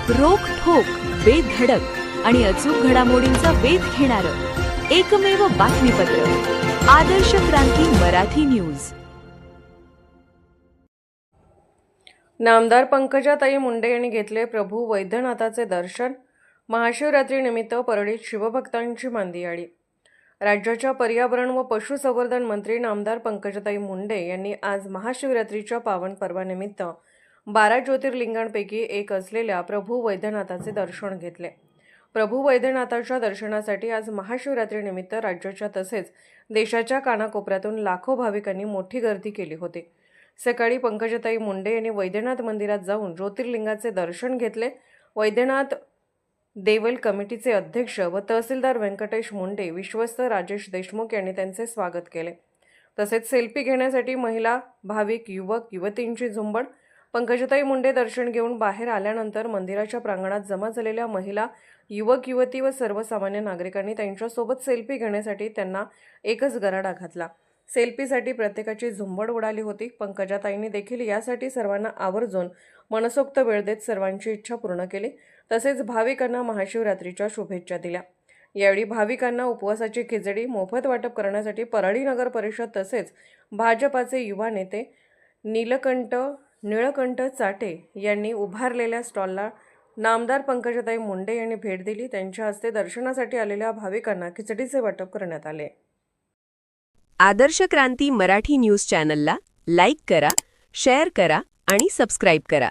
रोखठोक, बेधडक आणि अचूक घडामोडींचा वेध घेणारं एकमेव बातमीपत्र आदर्श क्रांती मराठी न्यूज. नामदार पंकजाताई मुंडे यांनी घेतले प्रभू वैद्यनाथाचे दर्शन. महाशिवरात्रीनिमित्त परळीत शिवभक्तांची मांदियाळी. राज्याच्या पर्यावरण व पशुसंवर्धन मंत्री नामदार पंकजाताई मुंडे यांनी आज महाशिवरात्रीच्या पावन पर्वानिमित्त 12 ज्योतिर्लिंगांपैकी एक असलेल्या प्रभू वैद्यनाथाचे दर्शन घेतले. प्रभू वैद्यनाथाच्या दर्शनासाठी आज महाशिवरात्रीनिमित्त राज्याच्या तसेच देशाच्या कानाकोपऱ्यातून लाखो भाविकांनी मोठी गर्दी केली होती. सकाळी पंकजाताई मुंडे यांनी वैद्यनाथ मंदिरात जाऊन ज्योतिर्लिंगाचे दर्शन घेतले. वैद्यनाथ देवल कमिटीचे अध्यक्ष व तहसीलदार व्यंकटेश मुंडे, विश्वस्त राजेश देशमुख यांनी त्यांचे स्वागत केले. तसेच सेल्फी घेण्यासाठी महिला, भाविक, युवक, युवतींची झुंबड. पंकजाताई मुंडे दर्शन घेऊन बाहेर आल्यानंतर मंदिराच्या प्रांगणात जमा झालेल्या महिला, युवक, युवती व सर्वसामान्य नागरिकांनी त्यांच्यासोबत सेल्फी घेण्यासाठी त्यांना एकच गराडा घातला. सेल्फीसाठी प्रत्येकाची झुंबड उडाली होती. पंकजाताईंनी देखील यासाठी सर्वांना आवर्जून मनसोक्त वेळ देत सर्वांची इच्छा पूर्ण केली. तसेच भाविकांना महाशिवरात्रीच्या शुभेच्छा दिल्या. यावेळी भाविकांना उपवासाची खिचडी मोफत वाटप करण्यासाठी परळी नगर परिषद तसेच भाजपाचे युवा नेते निळकंठ चाटे यांनी उभारलेल्या स्टॉलला नामदार पंकजाताई मुंडे यांनी भेट दिली. त्यांच्या हस्ते दर्शनासाठी आलेल्या भाविकांना खिचडीचे वाटप करण्यात आले. आदर्श क्रांती मराठी न्यूज चॅनलला लाईक करा, शेअर करा आणि सबस्क्राईब करा.